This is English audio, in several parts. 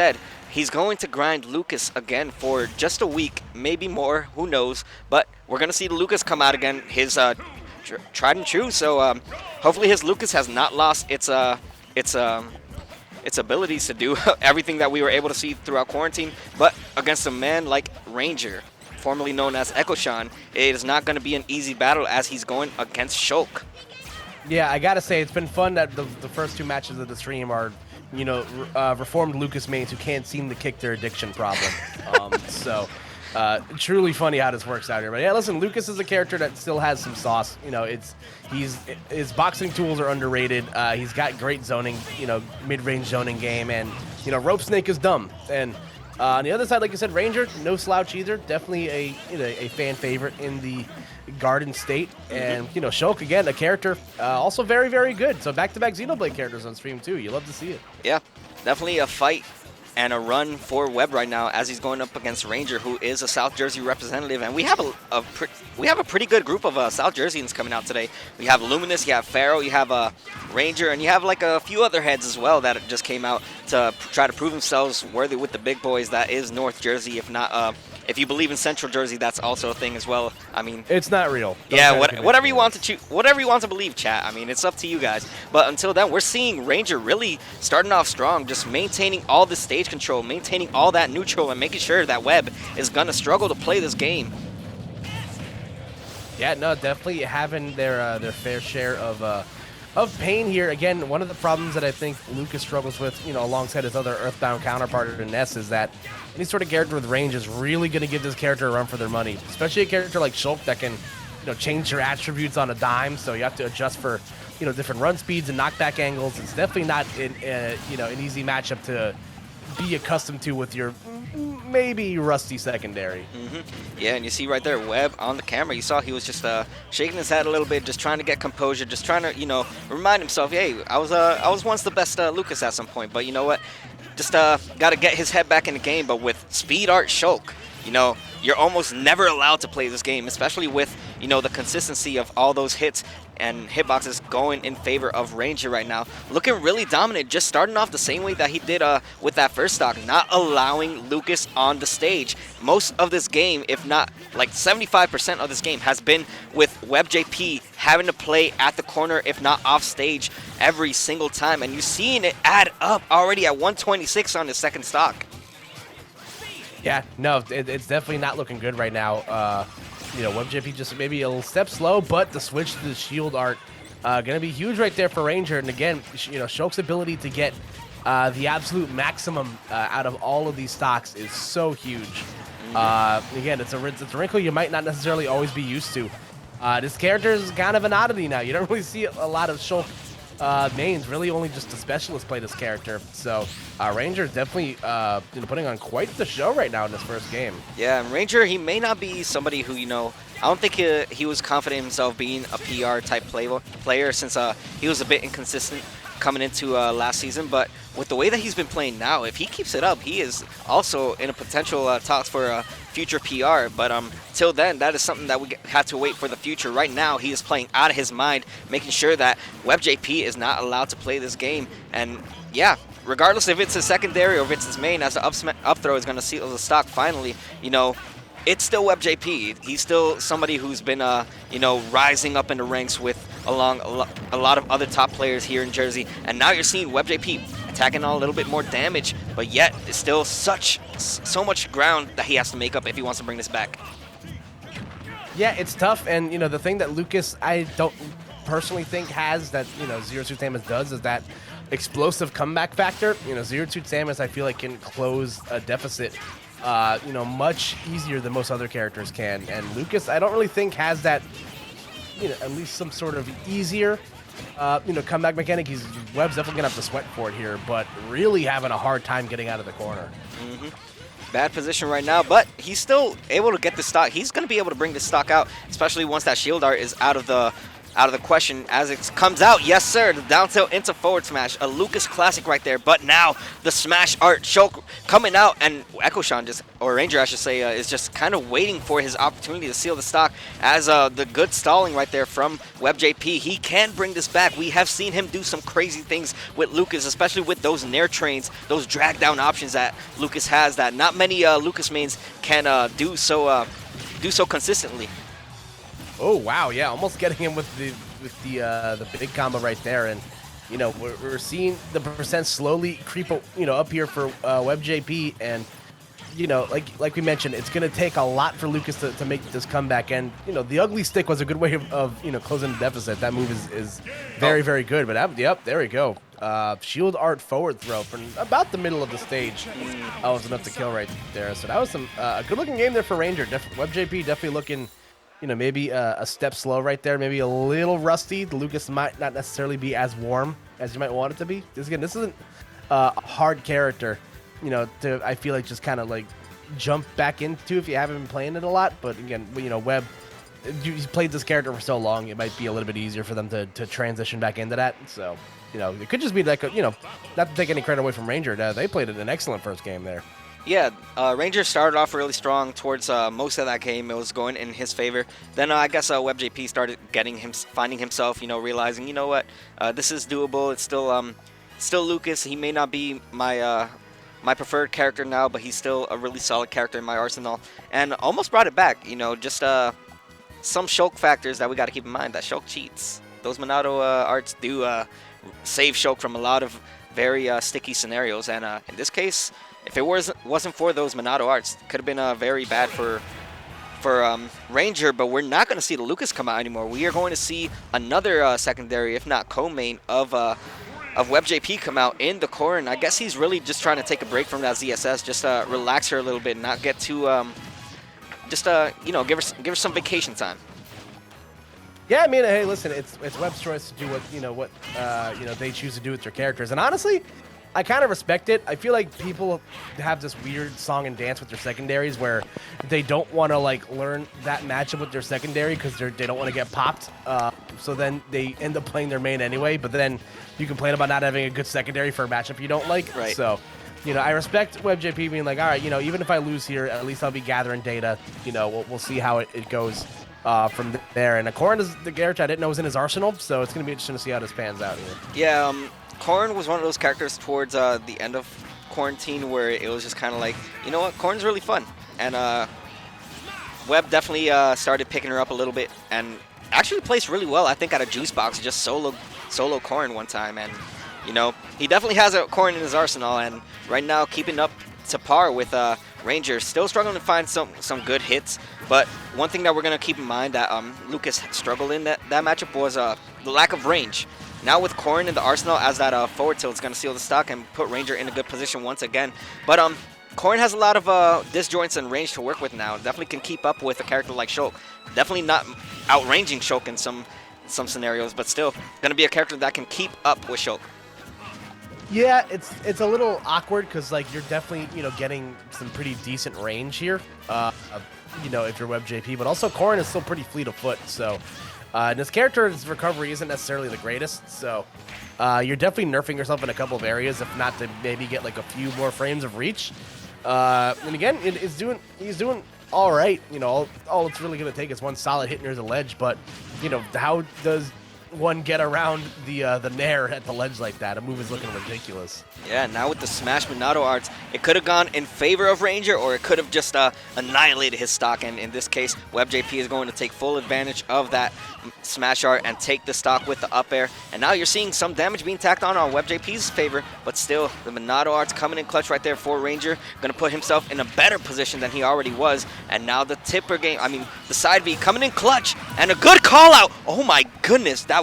said, he's going to grind Lucas again for just a week, maybe more, who knows. But we're going to see Lucas come out again, his tried and true. So hopefully his Lucas has not lost its abilities to do everything that we were able to see throughout quarantine. But against a man like Ranger, formerly known as Echo Sean, it is not going to be an easy battle as he's going against Shulk. Yeah, I gotta say, it's been fun that the first two matches of the stream are, reformed Lucas mains who can't seem to kick their addiction problem. Truly funny how this works out here. But yeah, listen, Lucas is a character that still has some sauce. His boxing tools are underrated. He's got great zoning, mid-range zoning game, and Rope Snake is dumb. And on the other side, like you said, Ranger, no slouch either. Definitely a fan favorite in the Garden State. And, Shulk, again, a character also very, very good. So back-to-back Xenoblade characters on stream, too. You love to see it. Yeah, definitely a fight and a run for Webb right now as he's going up against Ranger, who is a South Jersey representative. And we have a pretty good group of South Jerseyans coming out today. We have Luminous, you have Pharaoh, you have Ranger, and you have like a few other heads as well that just came out to try to prove themselves worthy with the big boys. That is North Jersey. If not, if you believe in Central Jersey, that's also a thing as well. I mean, it's not real. Whatever you want to believe, chat. I mean, it's up to you guys. But until then, we're seeing Ranger really starting off strong, just maintaining all the stage control, maintaining all that neutral, and making sure that Webb is gonna struggle to play this game. Yeah, no, definitely having their fair share of pain here. Again, one of the problems that I think Lucas struggles with, alongside his other Earthbound counterpart in Ness, is that any sort of character with range is really going to give this character a run for their money, especially a character like Shulk that can, change your attributes on a dime, so you have to adjust for, different run speeds and knockback angles. It's definitely not, an easy matchup to be accustomed to with your maybe rusty secondary. Yeah, and you see right there, Webb on the camera, you saw he was just shaking his head a little bit, just trying to get composure, just trying to, remind himself, hey, I was once the best Lucas at some point, but you know what? Just got to get his head back in the game. But with Speed Art Shulk, you're almost never allowed to play this game, especially with, the consistency of all those hits and hitboxes going in favor of Ranger right now. Looking really dominant, just starting off the same way that he did with that first stock, not allowing Lucas on the stage. Most of this game, if not like 75% of this game, has been with WebbJP having to play at the corner, if not off stage, every single time. And you're seeing it add up already at 126 on the second stock. Yeah, no, it's definitely not looking good right now. WebbJP just maybe a little step slow, but the switch to the shield art going to be huge right there for Ranger. And again, Shulk's ability to get the absolute maximum out of all of these stocks is so huge. Again, it's a wrinkle you might not necessarily always be used to. This character is kind of an oddity now. You don't really see a lot of Shulk mains. Really only just the specialists play this character. So Ranger is definitely putting on quite the show right now in this first game. Yeah, and Ranger, he may not be somebody who, I don't think he was confident in himself being a PR type player since he was a bit inconsistent coming into last season. But with the way that he's been playing now, if he keeps it up, he is also in a potential talks for a future PR. But till then, that is something that we have to wait for the future. Right now, he is playing out of his mind, making sure that WebbJP is not allowed to play this game. And yeah, regardless if it's his secondary or if it's his main, as the up throw is going to seal the stock finally, it's still WebbJP. He's still somebody who's been, rising up in the ranks along a lot of other top players here in Jersey. And now you're seeing WebbJP attacking on a little bit more damage, but yet it's still so much ground that he has to make up if he wants to bring this back. Yeah, it's tough. And, the thing that Lucas, I don't personally think has that, Zero Suit Samus does is that explosive comeback factor. Zero Suit Samus, I feel like, can close a deficit much easier than most other characters can. And Lucas, I don't really think has that, at least some sort of easier, comeback mechanic. Webb's definitely gonna have to sweat for it here, but really having a hard time getting out of the corner. Bad position right now, but he's still able to get the stock. He's gonna be able to bring the stock out, especially once that shield art is out of out of the question as it comes out. Yes, sir. The down tilt into forward smash. A Lucas classic right there. But now the smash art. Shulk coming out, and Echo Sean just, or Ranger I should say, is just kind of waiting for his opportunity to seal the stock as the good stalling right there from WebbJP. He can bring this back. We have seen him do some crazy things with Lucas, especially with those nair trains, those drag down options that Lucas has that not many Lucas mains can do so consistently. Oh wow, yeah, almost getting him with the big combo right there, and you know we're seeing the percent slowly creep up here for WebbJP, and you know like we mentioned, it's gonna take a lot for Lucas to make this comeback, and you know the ugly stick was a good way of closing the deficit. That move is very good, but yep, there we go. Shield art forward throw from about the middle of the stage. That was enough to kill right there. So that was some a good looking game there for Ranger. WebbJP definitely looking, maybe a step slow right there, maybe a little rusty. The Lucas might not necessarily be as warm as you might want it to be. This isn't a hard character, to, I feel like, just kind of like jump back into if you haven't been playing it a lot. But again, Webb, he's played this character for so long, it might be a little bit easier for them to transition back into that. So, it could just be like, not to take any credit away from Ranger, they played an excellent first game there. Yeah, Ranger started off really strong towards most of that game. It was going in his favor. Then I guess WebbJP started finding himself, realizing, what, this is doable. It's still Lucas. He may not be my preferred character now, but he's still a really solid character in my arsenal. And almost brought it back, just some Shulk factors that we got to keep in mind. That Shulk cheats. Those Monado arts do save Shulk from a lot of very sticky scenarios. And in this case, if it wasn't for those Monado arts, it could have been very bad for Ranger, but we're not going to see the Lucas come out anymore. We are going to see another secondary, if not co-main, of WebbJP come out in the core, and I guess he's really just trying to take a break from that ZSS, just relax her a little bit, not get too, give her some vacation time. Yeah, I mean, hey, listen, it's Webb's choice to do what they choose to do with their characters, and honestly, I kind of respect it. I feel like people have this weird song and dance with their secondaries where they don't want to learn that matchup with their secondary because they don't want to get popped. So then they end up playing their main anyway. But then you complain about not having a good secondary for a matchup you don't like. Right. So, I respect WebbJP being like, all right, even if I lose here, at least I'll be gathering data. We'll see how it goes from there. And Corrin is the character I didn't know was in his arsenal, so it's going to be interesting to see how this pans out here. Yeah. Corrin was one of those characters towards the end of quarantine where it was just kind of like, what, Corrin's really fun. And Webb definitely started picking her up a little bit and actually placed really well, I think, at a juice box, just solo Corrin one time. And, he definitely has a Corrin in his arsenal, and right now keeping up to par with Ranger, still struggling to find some good hits. But one thing that we're going to keep in mind that Lucas struggled in that matchup was the lack of range. Now with Corrin in the arsenal as that forward tilt is going to seal the stock and put Ranger in a good position once again. But Corrin has a lot of disjoints and range to work with now. Definitely can keep up with a character like Shulk. Definitely not outranging Shulk in some scenarios, but still going to be a character that can keep up with Shulk. Yeah, it's a little awkward because you're definitely getting some pretty decent range here. If you're WebbJP, but also Corrin is still pretty fleet of foot, so. And this character's recovery isn't necessarily the greatest, so you're definitely nerfing yourself in a couple of areas, if not to maybe get a few more frames of reach. And again, he's doing all right. All it's really going to take is one solid hit near the ledge, but how does one get around the nair at the ledge like that? A move is looking ridiculous. Yeah, now with the Smash Monado arts, it could have gone in favor of Ranger, or it could have just annihilated his stock. And in this case, WebbJP is going to take full advantage of that Smash art and take the stock with the up air. And now you're seeing some damage being tacked on WebbJP's favor, but still, the Monado arts coming in clutch right there for Ranger, going to put himself in a better position than he already was. And now the tipper game, the side B coming in clutch, and a good call out. Oh my goodness, that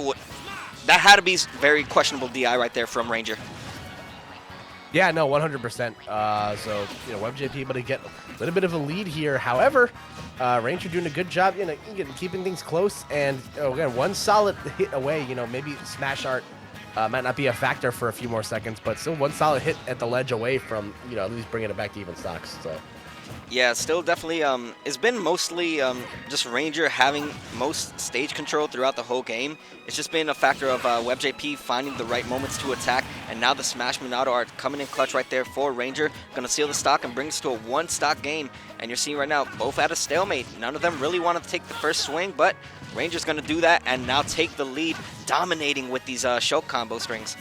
had to be very questionable DI right there from Ranger. Yeah, no, 100%. So, WebbJP able to get a little bit of a lead here. However, Ranger doing a good job, keeping things close. And, again, one solid hit away, maybe Smash Art might not be a factor for a few more seconds, but still one solid hit at the ledge away from, at least bringing it back to even stocks. So. Yeah, still definitely. It's been mostly just Ranger having most stage control throughout the whole game. It's just been a factor of WebbJP finding the right moments to attack, and now the Smash Monado are coming in clutch right there for Ranger. Gonna seal the stock and bring us to a one-stock game. And you're seeing right now both at a stalemate. None of them really want to take the first swing, but Ranger's gonna do that and now take the lead, dominating with these Shulk combo strings.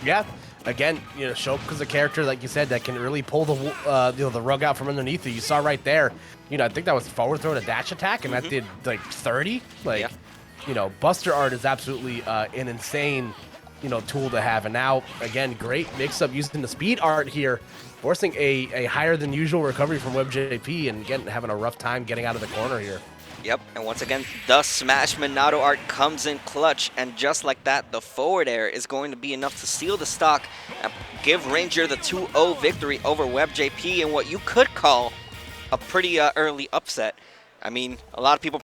Yeah. Again, Shulk is a character, like you said, that can really pull the the rug out from underneath you. You saw right there, I think that was forward throw to dash attack, and that did like 30. Like, Buster Art is absolutely an insane, tool to have. And now, again, great mix-up using the speed art here, forcing a higher than usual recovery from WebbJP, and again, having a rough time getting out of the corner here. Yep, and once again, the Smash Monado art comes in clutch, and just like that, the forward air is going to be enough to seal the stock and give Ranger the 2-0 victory over WebbJP in what you could call a pretty early upset. I mean, a lot of people